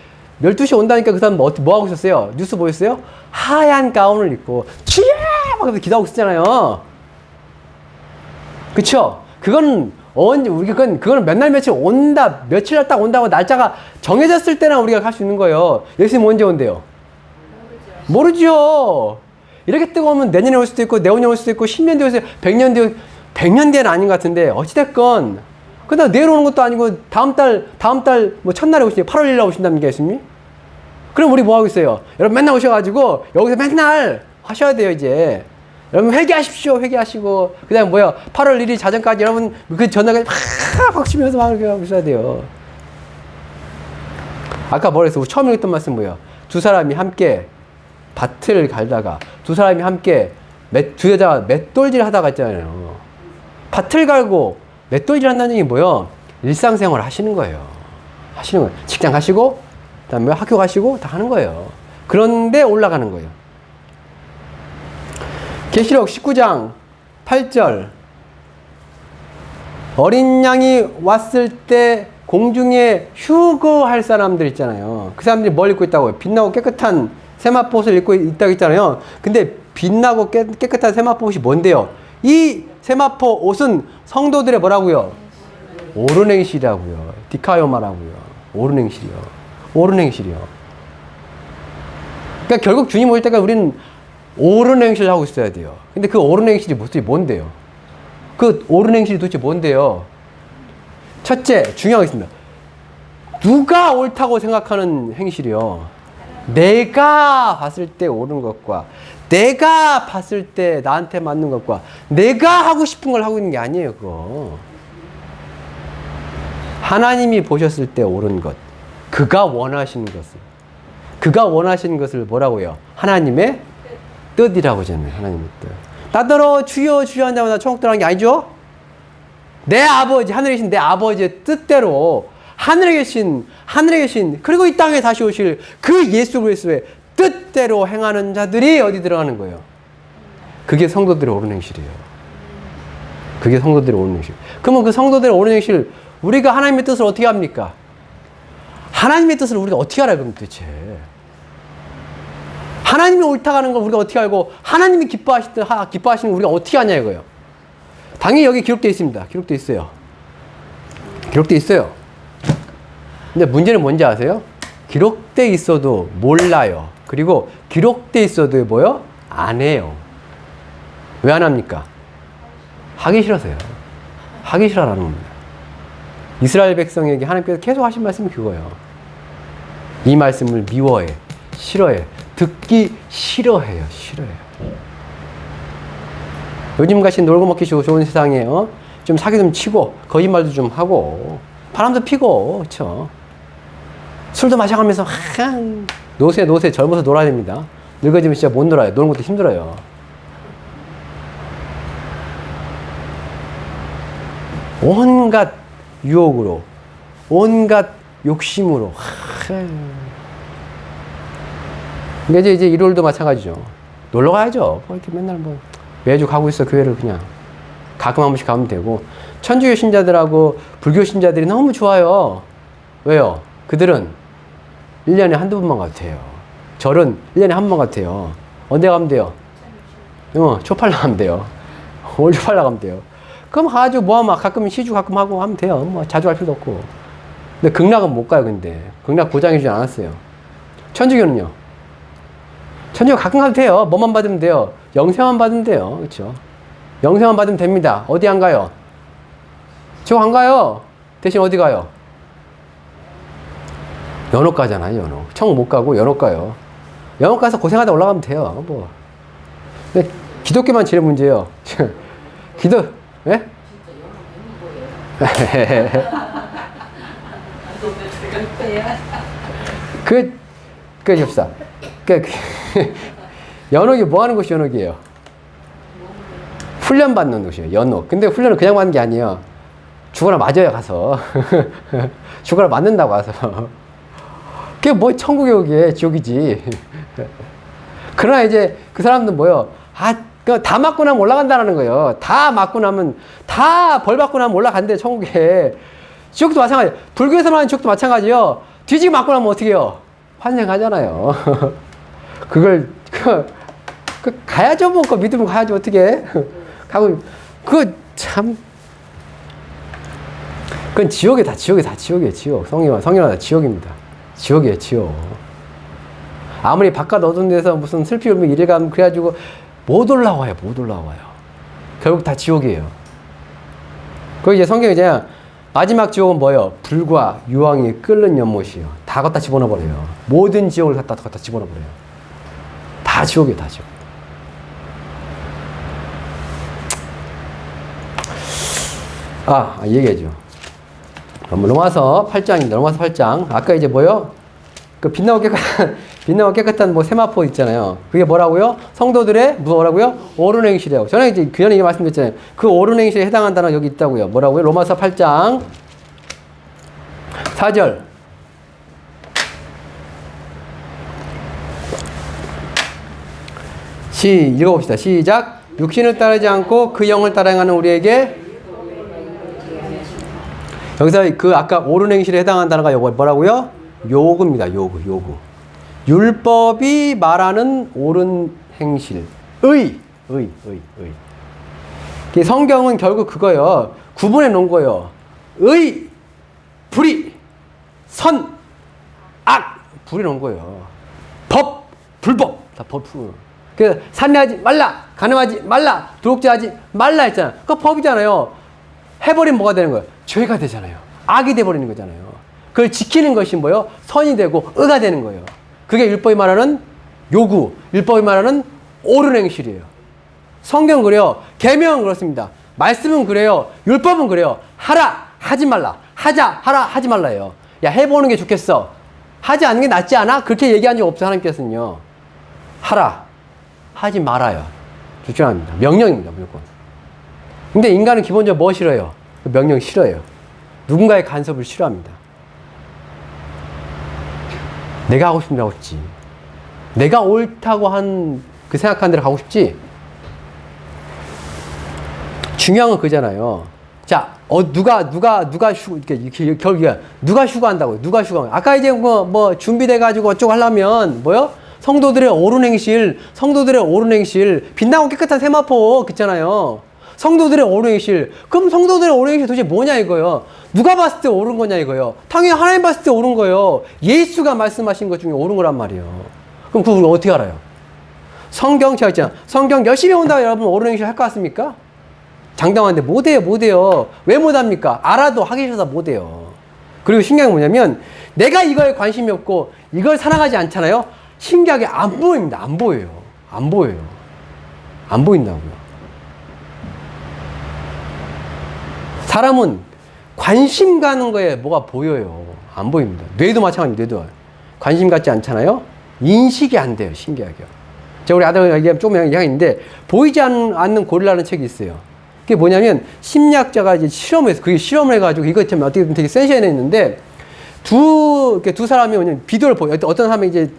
12시에 온다니까 그 사람 뭐 하고 있었어요? 뉴스 보였어요? 하얀 가운을 입고, 주여! 막 기도하고 있었잖아요. 그쵸? 그거는 몇 날 며칠 며칠 날 딱 온다고 날짜가 정해졌을 때나 우리가 갈 수 있는 거예요. 예수님 언제 온대요? 모르죠. 이렇게 뜨거우면 내년에 올 수도 있고, 내후년에 올 수도 있고, 10년 뒤에 올 수도 있고, 100년 뒤에는 아닌 것 같은데, 어찌됐건. 근데 내일 오는 것도 아니고, 다음 달, 첫날에 오시니 8월 1일 날 오신답니까, 예수님이? 그럼 우리 뭐 하고 있어요? 여러분 맨날 오셔가지고, 여기서 맨날 하셔야 돼요, 이제. 여러분 회개하십시오. 회개하시고 그 다음에 8월 1일 자정까지 여러분 그 전날까지 막 치면서 막 이렇게 하고 있어야 돼요. 아까 뭐라 했어? 처음에 했던 말씀 뭐예요? 두 사람이 함께 밭을 갈다가 두 사람이 함께 두 여자가 맷돌질 하다가 있잖아요. 밭을 갈고 맷돌질 한다는 얘기 뭐예요? 일상생활 하시는 거예요. 하시는 거예요. 직장 가시고, 그 다음에 학교 가시고, 다 하는 거예요. 그런데 올라가는 거예요. 계시록 19장 8절. 어린 양이 왔을 때 공중에 휴거할 사람들 있잖아요. 그 사람들이 뭘 입고 있다고요? 빛나고 깨끗한 세마포옷을 입고 있다고 했잖아요. 근데 빛나고 깨끗한 세마포옷이 뭔데요? 이 세마포 옷은 성도들의 뭐라고요? 옳은 행실이라고요. 디카요마라고요. 옳은 행실이요. 옳은 행실이요. 그러니까 결국 주님 오실 때까지 우리는 옳은 행실을 하고 있어야 돼요. 근데 그 옳은 행실이 도대체 뭔데요? 그 옳은 행실이 도대체 뭔데요? 첫째, 중요한 게 있습니다. 누가 옳다고 생각하는 행실이요? 내가 봤을 때 옳은 것과 내가 봤을 때 나한테 맞는 것과 내가 하고 싶은 걸 하고 있는 게 아니에요, 그거. 하나님이 보셨을 때 옳은 것, 그가 원하시는 것을, 그가 원하시는 것을 뭐라고요? 하나님의 뜻이라고 하잖아요. 하나님의 뜻. 나더러 주여 주여 한다면 천국 들어가는 게 아니죠? 내 아버지, 하늘에 계신 내 아버지의 뜻대로 하늘에 계신 그리고 이 땅에 다시 오실 그 예수 그리스도의 뜻대로 행하는 자들이 어디 들어가는 거예요? 그게 성도들의 옳은 행실이에요. 그게 성도들의 옳은 행실. 그러면 그 성도들의 옳은 행실, 우리가 하나님의 뜻을 어떻게 합니까? 하나님의 뜻을 우리가 어떻게 알아요, 그럼 도대체? 하나님이 옳다고 하는 걸 우리가 어떻게 알고, 하나님이 기뻐하시는 걸 우리가 어떻게 하냐, 이거예요. 당연히 여기 기록되어 있습니다. 기록되어 있어요. 기록되어 있어요. 근데 문제는 뭔지 아세요? 기록되어 있어도 몰라요. 그리고 기록되어 있어도 뭐요? 안 해요. 왜 안 합니까? 하기 싫어서요. 하기 싫어라는 겁니다. 이스라엘 백성에게 하나님께서 계속 하신 말씀이 그거예요. 이 말씀을 미워해, 싫어해, 듣기 싫어해요. 싫어해요. 요즘같이 놀고 먹기 좋은 세상에 좀 사기 좀 치고 거짓말도 좀 하고 바람도 피고 그렇죠. 술도 마셔가면서 노세 젊어서 놀아야 됩니다. 늙어지면 진짜 못 놀아요. 노는 것도 힘들어요. 온갖 유혹으로, 온갖 욕심으로. 근데 이제 일요일도 마찬가지죠. 놀러 가야죠. 이렇게 맨날 매주 가고 있어, 교회를 그냥. 가끔 한 번씩 가면 되고. 천주교 신자들하고 불교 신자들이 너무 좋아요. 왜요? 그들은 1년에 한두 번만 가도 돼요. 절은 1년에 한 번 가도 돼요. 언제 가면 돼요? 초팔라 가면 돼요. 올 초팔라 가면 돼요. 그럼 가가지고 뭐 가끔 시주 가끔 하고 하면 돼요. 뭐 자주 갈 필요도 없고. 근데 극락은 못 가요, 근데. 극락 보장해주지 않았어요. 천주교는요? 천주교 가끔 가도 돼요. 뭐만 받으면 돼요? 영생만 받으면 돼요. 그렇죠? 영생만 받으면 됩니다. 어디 안 가요? 지옥 안 가요. 대신 어디 가요? 연옥 가잖아요, 연옥. 천국 못 가고 연옥 가요. 연옥 가서 고생하다 올라가면 돼요, 뭐. 근데 기독교만 제일 문제예요. 예? 연옥이 뭐 하는 곳이 연옥이에요? 훈련 받는 곳이에요, 연옥. 근데 훈련을 그냥 받는 게 아니에요. 죽어라 맞아요, 가서. 죽어라 맞는다고 가서. 그게 뭐 천국이 오기에 지옥이지. 그러나 이제 그 사람들은 뭐요? 다 맞고 나면 올라간다는 거예요. 다 맞고 나면, 다 벌 받고 나면 올라간대, 천국에. 지옥도 마찬가지예요. 불교에서만 하는 지옥도 마찬가지예요. 뒤지기 맞고 나면 어떻게 해요? 환생하잖아요. 가야죠, 뭐. 그거 믿으면 가야죠, 어떻게. 가고, 참. 그건 지옥이에요, 지옥. 성령아 다 지옥입니다. 지옥이에요, 지옥. 아무리 바깥 어두운 데서 무슨 슬피 울며 이래가면 그래가지고 못 올라와요. 결국 다 지옥이에요. 그리고 이제 성경이 이제 마지막 지옥은 뭐예요? 불과 유황이 끓는 연못이에요. 다 갖다 집어넣어버려요. 모든 지옥을 갖다 집어넣어버려요. 다 지옥이에요, 다 지옥. 얘기해줘. 로마서 8장입니다. 로마서 8장. 아까 이제 뭐요? 그 빛나고 깨끗한 빛나고 깨끗한 뭐 세마포 있잖아요. 그게 뭐라고요? 성도들의 뭐라고요? 옳은 행실이라고. 저는 이제 그 전에 말씀드렸잖아요. 그 옳은 행실에 해당한 단어가 여기 있다고요. 뭐라고요? 로마서 8장 4절. 읽어봅시다. 시작. 육신을 따르지 않고 그 영을 따라 행하는 우리에게, 여기서 그 아까 옳은 행실에 해당한 단어가 뭐라고요? 요구입니다. 요구. 율법이 말하는 옳은 행실. 의. 성경은 결국 그거예요. 구분해 놓은 거예요. 의, 불의, 선, 악. 불해 놓은 거예요. 법, 불법. 다 법. 그 살인하지 말라, 간음하지 말라, 도둑질하지 말라 했잖아. 그거 법이잖아요. 해버리면 뭐가 되는 거예요? 죄가 되잖아요. 악이 돼버리는 거잖아요. 그걸 지키는 것이 뭐예요? 선이 되고 의가 되는 거예요. 그게 율법이 말하는 요구, 율법이 말하는 옳은 행실이에요. 성경 그래요. 계명은 그렇습니다. 말씀은 그래요. 율법은 그래요. 하라, 하지 말라. 하자, 하라, 하지 말라예요. 야, 해보는 게 좋겠어. 하지 않는 게 낫지 않아? 그렇게 얘기한 적 없어요. 하나님께서는요. 하라, 하지 말아요. 주장합니다. 명령입니다. 무조건. 근데 인간은 기본적으로 뭐 싫어요? 명령 싫어요. 누군가의 간섭을 싫어합니다. 내가 하고 싶은 대로 하고 싶지. 내가 옳다고 그 생각하는 대로 가고 싶지. 중요한 건 그잖아요. 자, 누가 휴가한다고요? 누가 휴가? 아까 이제 뭐 준비돼가지고 어쩌고 하려면, 뭐요? 성도들의 옳은 행실, 빛나고 깨끗한 세마포, 있잖아요. 성도들의 옳은 행실. 그럼 성도들의 옳은 행실 도대체 뭐냐 이거요? 누가 봤을 때 옳은 거냐 이거요? 당연히 하나님 봤을 때 옳은 거예요. 예수가 말씀하신 것 중에 옳은 거란 말이에요. 그럼 그걸 어떻게 알아요? 성경, 제가 있잖아. 성경 열심히 온다고 여러분 옳은 행실 할 것 같습니까? 장담하는데 못해요. 왜 못합니까? 알아도 하기 싫어서 못해요. 그리고 신기한 게 뭐냐면, 내가 이거에 관심이 없고 이걸 사랑하지 않잖아요? 신기하게 안 보입니다. 안 보여요. 안 보인다고요. 사람은 관심 가는 거에 뭐가 보여요. 안 보입니다. 뇌도 마찬가지입니다. 뇌도. 관심 갖지 않잖아요? 인식이 안 돼요. 신기하게요. 제가 우리 아들 얘기하면 조금 얘기하는데, 보이지 않는 고릴라라는 책이 있어요. 그게 뭐냐면, 심리학자가 이제 그게 실험을 해가지고, 이거 참 어떻게 보면 되게 센시하게 했는데, 두 사람이 뭐냐면 비디오를 어떤 사람이 이제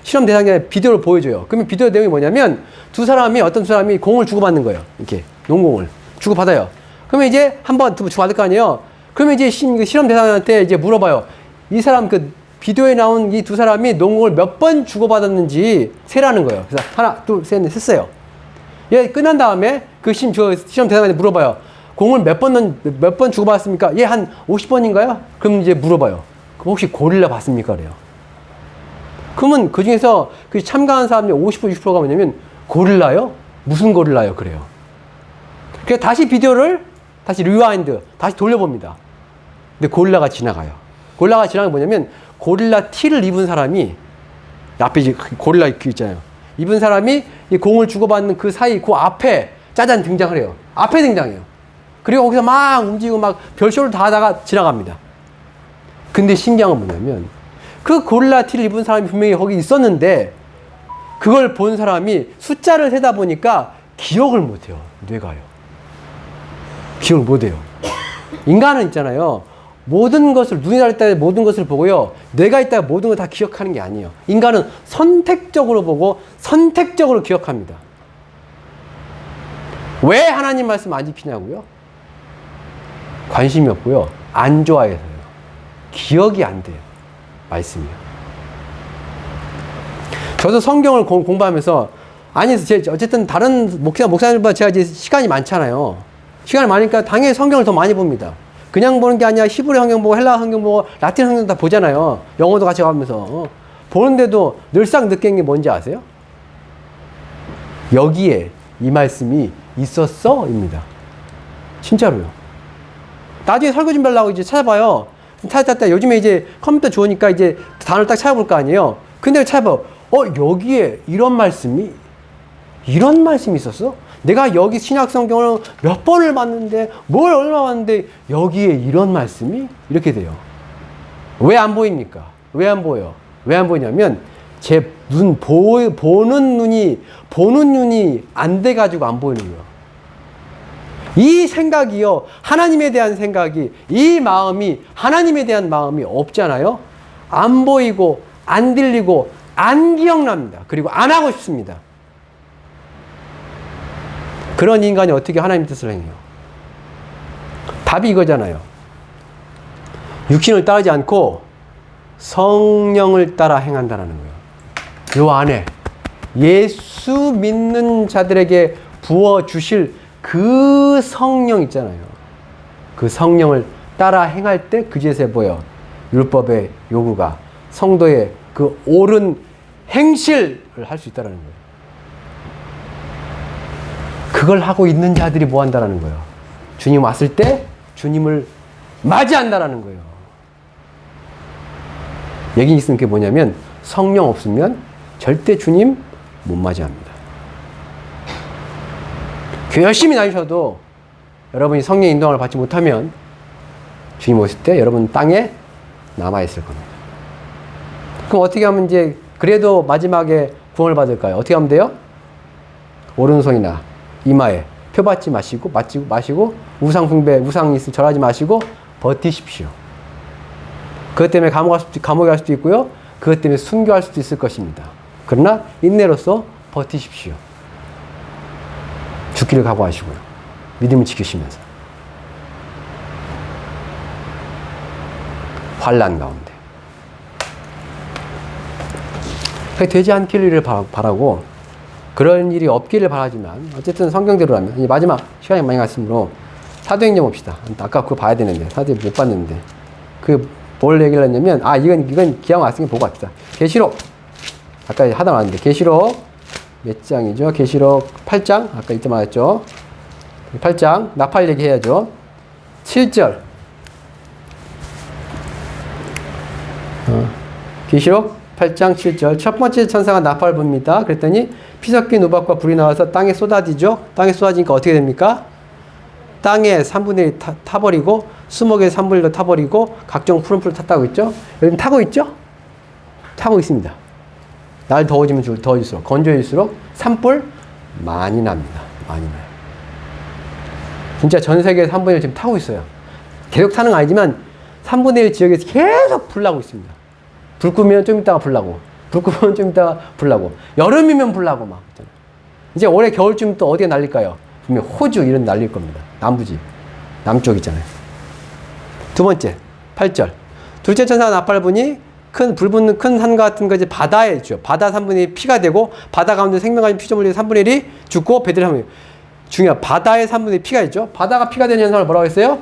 실험 대상자에 비디오를 보여줘요. 그러면 비디오 내용이 뭐냐면, 어떤 두 사람이 공을 주고받는 거예요. 이렇게, 농공을. 주고받아요. 그러면 이제 한번 주고받을 거 아니에요? 그러면 이제 실험 대상자한테 이제 물어봐요. 이 사람, 비디오에 나온 이 두 사람이 농공을 몇 번 주고받았는지 세라는 거예요. 그래서 하나, 둘, 셋, 넷 셌어요. 얘 끝난 다음에 실험 대상자한테 물어봐요. 공을 몇 번 주고받았습니까? 얘 한 50번인가요? 그럼 이제 물어봐요. 그럼 혹시 고릴라 봤습니까? 그래요. 그러면 그 중에서 참가한 사람이 50%, 60%가 뭐냐면, 고릴라요? 무슨 고릴라요? 그래요. 그래서 다시 비디오를 리와인드, 다시 돌려봅니다. 근데 고릴라가 지나가요. 고릴라가 지나간 게 뭐냐면, 고릴라 티를 입은 사람이, 앞에 이제 고릴라 있잖아요. 입은 사람이 이 공을 주고받는 그 사이, 그 앞에 짜잔 등장을 해요. 앞에 등장해요. 그리고 거기서 막 움직이고 막 별쇼를 다 하다가 지나갑니다. 근데 신기한 건 뭐냐면, 그 고릴라 티를 입은 사람이 분명히 거기 있었는데, 그걸 본 사람이 숫자를 세다 보니까 기억을 못해요. 뇌가요. 기억을 못해요. 인간은 있잖아요. 모든 것을, 눈이 날 때 모든 것을 보고요. 뇌가 있다가 모든 걸 다 기억하는 게 아니에요. 인간은 선택적으로 보고 선택적으로 기억합니다. 왜 하나님 말씀 안 지키냐고요? 관심이 없고요. 안 좋아해서요. 기억이 안 돼요. 말씀이요. 저도 성경을 공부하면서, 어쨌든 다른 목사님보다 제가 이제 시간이 많잖아요. 시간이 많으니까 당연히 성경을 더 많이 봅니다. 그냥 보는 게 아니라 히브리 성경 보고 헬라 성경 보고 라틴 성경 다 보잖아요. 영어도 같이 가면서. 보는데도 늘상 느끼는 게 뭔지 아세요? 여기에 이 말씀이 있었어? 입니다. 진짜로요. 나중에 설교 준비 하려고 이제 찾아봐요. 찾았다. 요즘에 이제 컴퓨터 좋으니까 이제 단어를 딱 찾아볼 거 아니에요. 근데 찾아봐요. 여기에 이런 말씀이 있었어? 내가 여기 신약 성경을 몇 번을 봤는데, 뭘 얼마나 봤는데, 여기에 이런 말씀이? 이렇게 돼요. 왜 안 보입니까? 왜 안 보여요? 왜 안 보이냐면, 제 보는 눈이 안 돼가지고 안 보이는 거예요. 이 생각이요, 하나님에 대한 생각이, 이 마음이, 하나님에 대한 마음이 없잖아요. 안 보이고, 안 들리고, 안 기억납니다. 그리고 안 하고 싶습니다. 그런 인간이 어떻게 하나님 뜻을 행해요? 답이 이거잖아요. 육신을 따르지 않고 성령을 따라 행한다는 거예요. 요 안에 예수 믿는 자들에게 부어주실 그 성령 있잖아요. 그 성령을 따라 행할 때 그제서야 뭐예요? 율법의 요구가 성도의 그 옳은 행실을 할 수 있다는 거예요. 그걸 하고 있는 자들이 뭐 한다는 거예요? 주님 왔을 때 주님을 맞이한다는 거예요. 여기 있는 게 뭐냐면 성령 없으면 절대 주님 못 맞이합니다. 교회 열심히 다니셔도 여러분이 성령 인도함을 받지 못하면 주님 오실 때 여러분 땅에 남아있을 겁니다. 그럼 어떻게 하면 이제 그래도 마지막에 구원을 받을까요? 어떻게 하면 돼요? 오른손이나 이마에 표 받지 마시고 우상 숭배, 우상 있을 절하지 마시고 버티십시오. 그것 때문에 감옥에 갈 수도 있고요. 그것 때문에 순교할 수도 있을 것입니다. 그러나 인내로서 버티십시오. 죽기를 각오하시고요. 믿음을 지키시면서. 환난 가운데. 되지 않기를 바라고 그런 일이 없기를 바라지만 어쨌든 성경대로라면 이제 마지막 시간이 많이 갔으므로 사도행전 봅시다. 아까 그거 봐야 되는데 사도행전 못 봤는데 뭘 얘기를 했냐면 이건 기왕 왔으니까 보고 갑시다. 계시록 아까 하다 말았는데 계시록 몇 장이죠? 계시록 8장 아까 이때 말했죠. 8장 나팔 얘기해야죠. 7절 계시록 8장 7절 첫 번째 천사가 나팔을 붑니다. 그랬더니 피 섞인 우박과 불이 나와서 땅에 쏟아지죠. 땅에 쏟아지니까 어떻게 됩니까? 땅에 3분의 1 타버리고 수목의 3분의 1도 타버리고 각종 푸른 풀을 탔다고 했죠. 여러분 타고 있죠? 타고 있습니다. 날 더워지면 더워질수록 건조해질수록 산불 많이 납니다. 많이 나요. 진짜 전 세계 3분의 1 지금 타고 있어요. 계속 타는 건 아니지만 3분의 1 지역에서 계속 불 나고 있습니다. 불 끄면 좀 이따가 불 나고 불 끄면 좀 이따가 불 나고 여름이면 불 나고 막 이제 올해 겨울쯤 또 어디에 날릴까요? 분명 호주 이런 데 날릴 겁니다. 남부지 남쪽 있잖아요. 두 번째 8절 둘째 천사가 나팔을 부니 큰 불 붙는 큰 산 같은 것이 바다에 있죠. 바다 3분의 1이 피가 되고 바다 가운데 생명가진 피조물이 3분의 1이 죽고 배들이 3분의 1 중요한 바다의 3분의 1 피가 있죠. 바다가 피가 되는 현상을 뭐라고 했어요?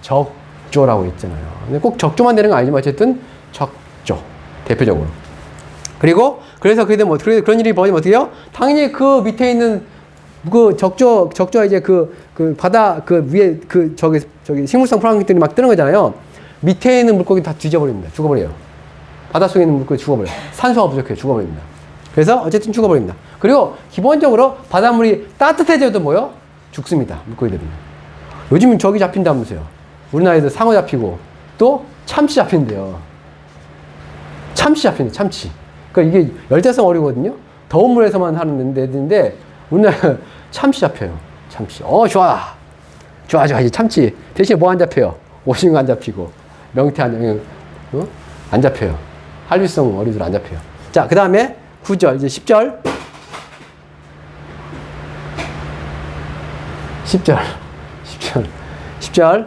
적조라고 했잖아요. 근데 꼭 적조만 되는 건 아니지만 어쨌든 적조 대표적으로. 그리고 그래서 그런 일이 벌어지면 어떻게 해요? 당연히 그 밑에 있는 그 적조가 이제 그 바다 그 위에 저기 식물성 플랑크톤이 막 뜨는 거잖아요. 밑에 있는 물고기 다 뒤져버립니다. 죽어버려요. 바닷속에 있는 물고기 죽어버려요. 산소가 부족해요. 죽어버립니다. 그래서 어쨌든 죽어버립니다. 그리고 기본적으로 바닷물이 따뜻해져도 뭐요? 죽습니다. 물고기들은. 요즘 저기 잡힌다면서요. 우리나라에도 상어 잡히고 또 참치 잡힌대요. 참치 잡힌대. 참치. 그러니까 이게 열대성 어류거든요. 더운 물에서만 하는 데인데 우리나라 참치 잡혀요. 참치. 좋아. 이제 참치. 대신에 뭐 안 잡혀요? 오징어 안 잡히고 명태 안 잡혀요. 한류성 어류들 안 잡혀요. 자, 그 다음에 9절 이제 10절 10절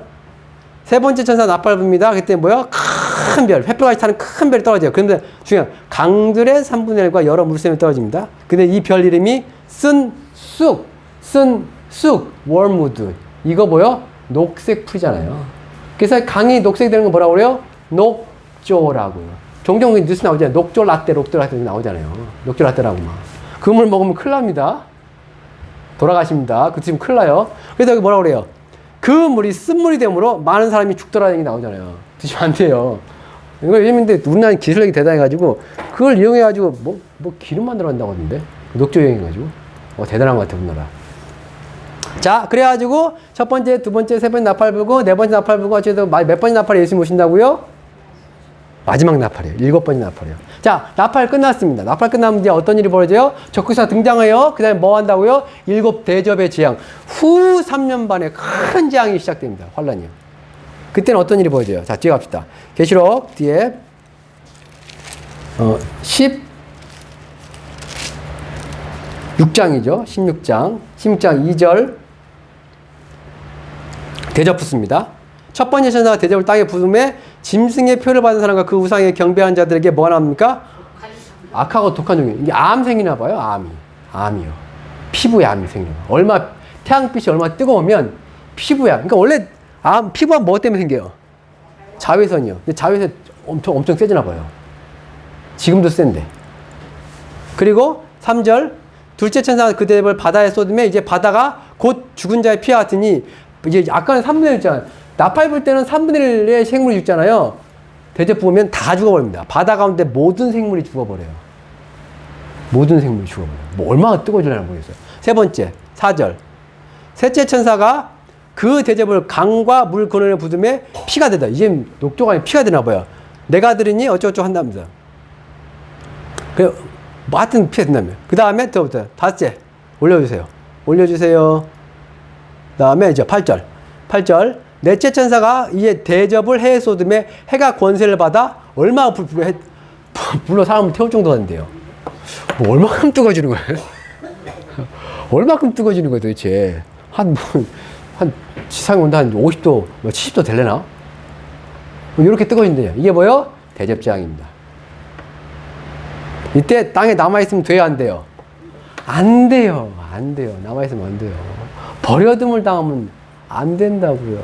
세 번째 천사 나팔을 붑니다. 그때 뭐야? 큰 별, 횃불같이 타는 큰 별이 떨어져요. 그런데 중요한 강들의 3분의 1과 여러 물샘이 떨어집니다. 근데 이 별 이름이 쓴쑥, 월무드. 이거 뭐요? 녹색 풀이잖아요. 그래서 강이 녹색이 되는 거 뭐라고 그래요? 녹조라고요. 종종 뉴스 나오잖아요. 녹조 라떼 나오잖아요. 녹조 라떼라고 막. 그 물 먹으면 큰일 납니다. 돌아가십니다. 그 지금 큰일 나요. 그래서 여기 뭐라고 그래요? 그 물이 쓴물이 되므로 많은 사람이 죽더라는 게 나오잖아요. 드시면 안 돼요. 이거 요즘인데 우리나라는 기술력이 대단해가지고 그걸 이용해가지고 뭐 기름 만들어 간다고 하는데 녹조 이용해가지고 대단한 것 같아 우리나라. 자, 그래가지고 첫 번째, 두 번째, 세 번째 나팔 불고 네 번째 나팔 불고 어쨌든 몇 번째 나팔에 예수님 오신다고요? 마지막 나팔이에요. 7번째 나팔이에요. 자, 나팔 끝났습니다. 나팔 끝나면 이제 어떤 일이 벌어져요? 적그리스도가 등장해요. 그 다음에 뭐 한다고요? 7대접의 재앙. 후 3년 반에 큰 재앙이 시작됩니다. 환란이요. 그때는 어떤 일이 벌어져요? 자, 뒤에 갑시다. 계시록 뒤에 16장이죠. 16장 2절 대접 붙습니다. 첫 번째 천사가 대접을 땅에 부음에 짐승의 표를 받은 사람과 그 우상에 경배한 자들에게 뭐 합니까? 악하고 독한 종이. 이게 암 생기나 봐요. 암이요. 피부에 암이 생겨요. 태양빛이 얼마 뜨거우면 피부에 그러니까 원래 피부암 뭐 때문에 생겨요? 자외선이요. 근데 자외선 엄청 세지나 봐요. 지금도 센데. 그리고 3절 둘째 천사가 그 대접을 바다에 쏟으며 이제 바다가 곧 죽은 자의 피와 같으니 이제 아까는 3분의 1 있잖아요. 나팔 불 때는 3분의 1의 생물이 죽잖아요. 대접 부으면 다 죽어버립니다. 바다 가운데 모든 생물이 죽어버려요. 모든 생물이 죽어버려요. 뭐 얼마나 뜨거워질려나 모르겠어요. 세 번째 4절 셋째 천사가 그 대접을 강과 물 근원에 부으며 피가 되다. 이제 녹조가 아니라 피가 되나 봐요. 내가 들으니 어쩌고저쩌고 한답니다. 뭐 하여튼 피가 된다며. 그 다음에 더부터 다섯째 올려주세요. 그 다음에 이제 8절 넷째 천사가 이제 대접을 해에 쏟음에 해가 권세를 받아 얼마나 불로 사람을 태울 정도가 된대요. 뭐 얼마큼 뜨거워지는 거예요? 얼마큼 뜨거워지는 거예요 도대체? 한 지상 온도 한 50도, 70도 될래나? 이렇게 뜨거워진대요. 이게 뭐요? 대접재앙입니다. 이때 땅에 남아있으면 돼요, 안 돼요? 안 돼요. 남아있으면 안 돼요. 버려둠을 당하면 안 된다고요.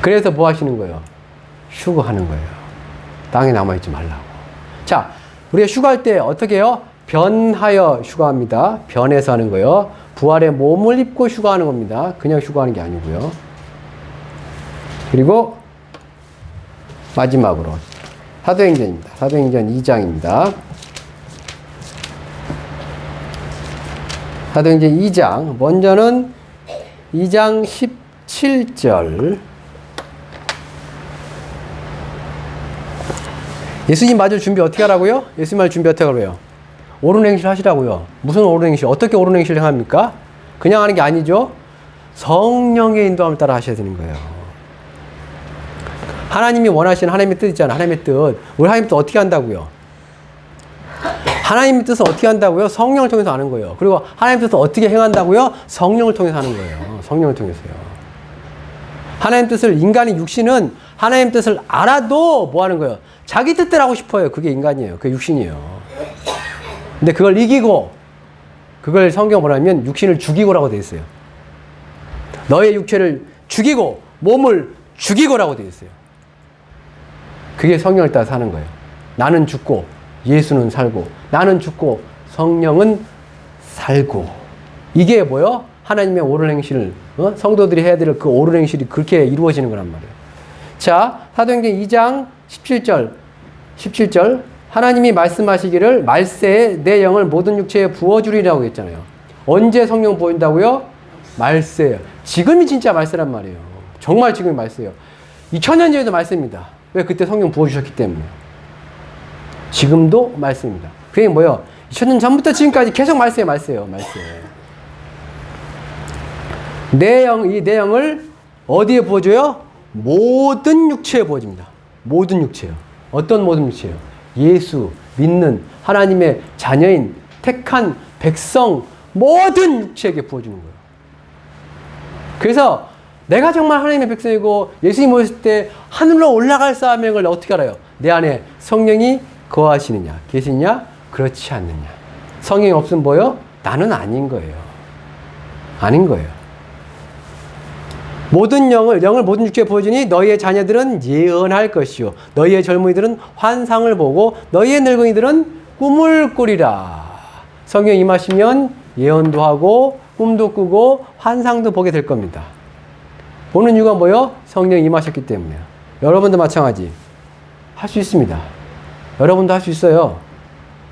그래서 뭐 하시는 거예요? 휴거하는 거예요. 땅에 남아있지 말라고. 자, 우리가 휴거할 때 어떻게 해요? 변하여 휴거합니다. 변해서 하는 거예요. 부활의 몸을 입고 휴거하는 겁니다. 그냥 휴거하는 게 아니고요. 그리고 마지막으로 사도행전입니다. 사도행전 2장입니다. 사도행전 2장 먼저는 2장 17절 예수님 맞을 준비 어떻게 하라고요? 예수님 맞을 준비 어떻게 하라고요? 옳은 행실 하시라고요. 무슨 옳은 행실? 어떻게 옳은 행실을 합니까? 그냥 하는 게 아니죠. 성령의 인도함을 따라 하셔야 되는 거예요. 하나님이 원하시는 하나님의 뜻 있잖아요. 하나님의 뜻. 우리 하나님의 뜻 어떻게 한다고요? 하나님의 뜻을 어떻게 한다고요? 성령을 통해서 하는 거예요. 그리고 하나님의 뜻을 어떻게 행한다고요? 성령을 통해서 하는 거예요. 성령을 통해서요. 하나님의 뜻을 인간의 육신은 하나님의 뜻을 알아도 뭐 하는 거예요? 자기 뜻대로 하고 싶어요. 그게 인간이에요. 그게 육신이에요. 근데 그걸 이기고 그걸 성경 뭐라면 육신을 죽이고라고 되어 있어요. 너의 육체를 죽이고 몸을 죽이고라고 되어 있어요. 그게 성령을 따라 사는 거예요. 나는 죽고 예수는 살고 나는 죽고 성령은 살고 이게 뭐요? 하나님의 옳은 행실을 성도들이 해야 될 그 옳은 행실이 그렇게 이루어지는 거란 말이에요. 자, 사도행전 2장 17절 하나님이 말씀하시기를 말세에 내 영을 모든 육체에 부어주리라고 했잖아요. 언제 성령 보인다고요? 말세예요. 지금이 진짜 말세란 말이에요. 정말 지금이 말세예요. 2000년 전에도 말세입니다. 왜? 그때 성령 부어주셨기 때문에. 지금도 말세입니다. 그게 뭐예요? 2000년 전부터 지금까지 계속 말세예요. 말세. 내 영을 어디에 부어줘요? 모든 육체에 부어줍니다. 모든 육체요. 어떤 모든 육체요? 예수, 믿는 하나님의 자녀인 택한 백성 모든 육체에게 부어주는 거예요. 그래서 내가 정말 하나님의 백성이고 예수님 오셨을 때 하늘로 올라갈 사람인 걸 어떻게 알아요? 내 안에 성령이 거하시느냐, 계시냐, 그렇지 않느냐. 성령이 없으면 뭐요? 나는 아닌 거예요. 아닌 거예요. 모든 영을 모든 육체에 보여주니 너희의 자녀들은 예언할 것이요 너희의 젊은이들은 환상을 보고 너희의 늙은이들은 꿈을 꾸리라. 성령 임하시면 예언도 하고 꿈도 꾸고 환상도 보게 될 겁니다. 보는 이유가 뭐요? 성령 임하셨기 때문에요. 여러분도 마찬가지 할 수 있습니다. 여러분도 할 수 있어요.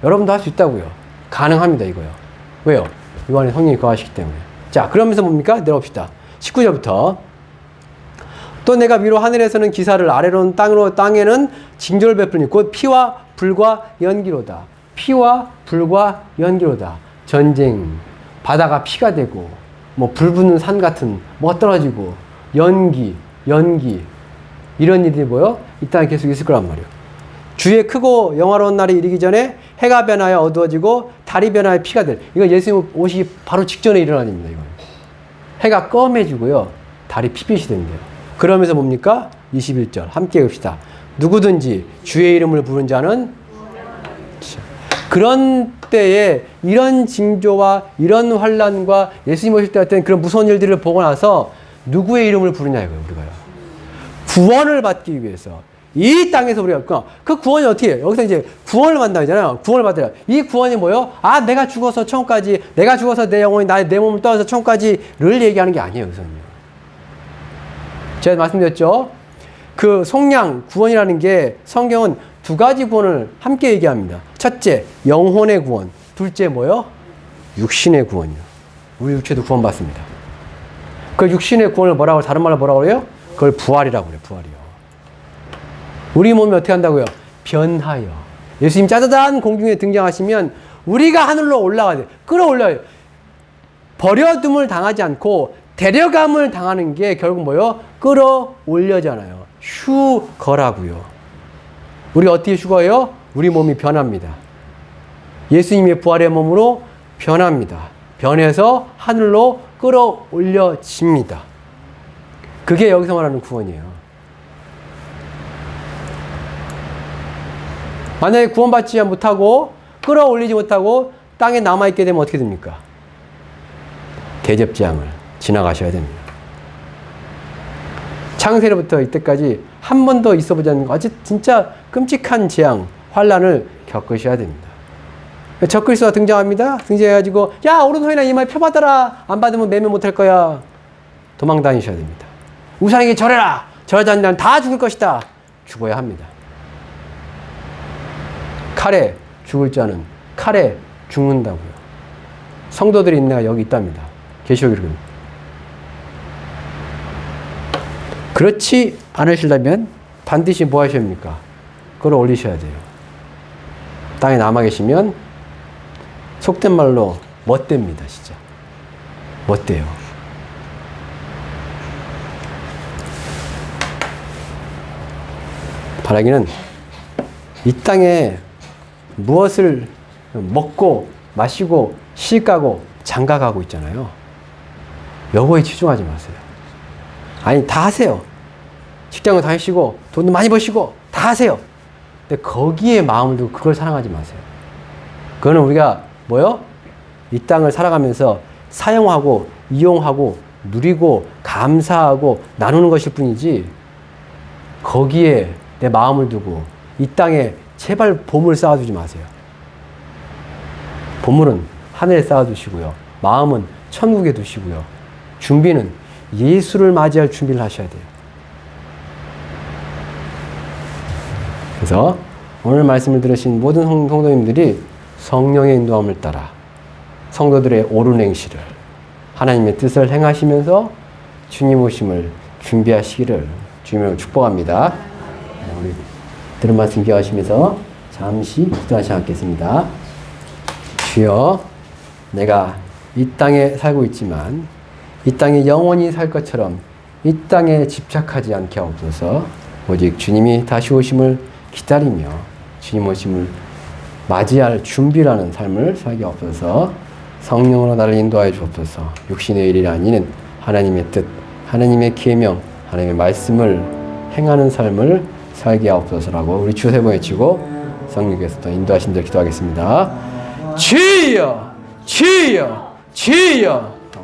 여러분도 할 수 있다고요. 가능합니다. 이거요. 왜요? 이 안에 성령이 거하시기 때문에. 자, 그러면서 뭡니까? 내려봅시다. 19절부터 또 내가 위로 하늘에서는 기사를 아래로는 땅으로 땅에는 징조를 베풀니 곧 피와 불과 연기로다. 피와 불과 연기로다. 전쟁, 바다가 피가 되고 뭐 불 붙는 산 같은 뭐가 떨어지고 연기 이런 일들이 뭐요? 이 땅에 계속 있을 거란 말이에요. 주의 크고 영화로운 날이 이르기 전에 해가 변하여 어두워지고 달이 변하여 피가 될. 이건 예수님 오시기 바로 직전에 일어난 일입니다. 이건. 해가 검해지고요. 달이 피빛이 된대요. 그러면서 뭡니까? 21절 함께 읽읍시다. 누구든지 주의 이름을 부른 자는 그런 때에 이런 징조와 이런 환난과 예수님 오실 때 같은 그런 무서운 일들을 보고 나서 누구의 이름을 부르냐 이거예요. 우리가요. 구원을 받기 위해서 이 땅에서 우리가 그 구원이 어떻게 해요? 여기서 이제 구원을 받는다잖아요. 구원을 받으라. 이 구원이 뭐예요? 아, 내가 죽어서 천국까지, 내가 죽어서 내 영혼이 내 몸을 떠나서 천국까지를 얘기하는 게 아니에요. 여기서는요. 제가 말씀드렸죠. 그 속량 구원이라는 게 성경은 두 가지 구원을 함께 얘기합니다. 첫째, 영혼의 구원. 둘째 뭐요? 육신의 구원이요. 우리 육체도 구원받습니다. 그 육신의 구원을 뭐라고, 다른 말로 뭐라고 그래요? 그걸 부활이라고 그래요. 부활이요. 우리 몸이 어떻게 한다고요? 변하여. 예수님 짜자잔 공중에 등장하시면 우리가 하늘로 올라가야 돼요. 끌어올려요. 버려둠을 당하지 않고 데려감을 당하는 게 결국 뭐요? 끌어올려잖아요. 휴거라고요. 우리 어떻게 휴거해요? 우리 몸이 변합니다. 예수님의 부활의 몸으로 변합니다. 변해서 하늘로 끌어올려집니다. 그게 여기서 말하는 구원이에요. 만약에 구원받지 못하고 끌어올리지 못하고 땅에 남아있게 되면 어떻게 됩니까? 대접재앙을 지나가셔야 됩니다. 창세로부터 이때까지 한 번도 있어보지 않는 아주 진짜 끔찍한 재앙, 환란을 겪으셔야 됩니다. 적그리스도가 등장합니다. 등장해가지고 야 오른손이나 이마에 표 받아라. 안 받으면 매매 못할 거야. 도망 다니셔야 됩니다. 우상에게 절해라. 절하지 않는 다 죽을 것이다. 죽어야 합니다. 칼에 죽을 자는 칼에 죽는다고요. 성도들이 있는 여기 있답니다. 계시록 이렇게. 그렇지 않으시려면 반드시 뭐 하셔야 합니까? 끌어올리셔야 돼요. 땅에 남아 계시면 속된 말로 멋됩니다. 진짜. 멋대요. 바라기는 이 땅에 무엇을 먹고 마시고 시가고 장가가고 있잖아요. 요거에 치중하지 마세요. 아니 다 하세요. 직장을 다니시고 돈도 많이 버시고 다 하세요. 근데 거기에 마음을 두고 그걸 사랑하지 마세요. 그거는 우리가 뭐요? 이 땅을 살아가면서 사용하고 이용하고 누리고 감사하고 나누는 것일 뿐이지 거기에 내 마음을 두고 이 땅에 제발 보물 쌓아두지 마세요. 보물은 하늘에 쌓아두시고요. 마음은 천국에 두시고요. 준비는 예수를 맞이할 준비를 하셔야 돼요. 그래서 오늘 말씀을 들으신 모든 성도님들이 성령의 인도함을 따라 성도들의 옳은 행실을 하나님의 뜻을 행하시면서 주님 오심을 준비하시기를 주님으로 축복합니다. 우리 들은 말씀 기억하시면서 잠시 기도하시 않겠습니다. 주여, 내가 이 땅에 살고 있지만 이 땅에 영원히 살 것처럼 이 땅에 집착하지 않게 하옵소서. 오직 주님이 다시 오심을 기다리며 주님 오심을 맞이할 준비라는 삶을 살게 하옵소서. 성령으로 나를 인도하여 주옵소서. 육신의 일이 아닌 하나님의 뜻, 하나님의 계명, 하나님의 말씀을 행하는 삶을 살게 하옵소서라고 우리 주 세 번 외치고 성령께서 인도하신 대로 기도하겠습니다. 주여, 주여, 주여.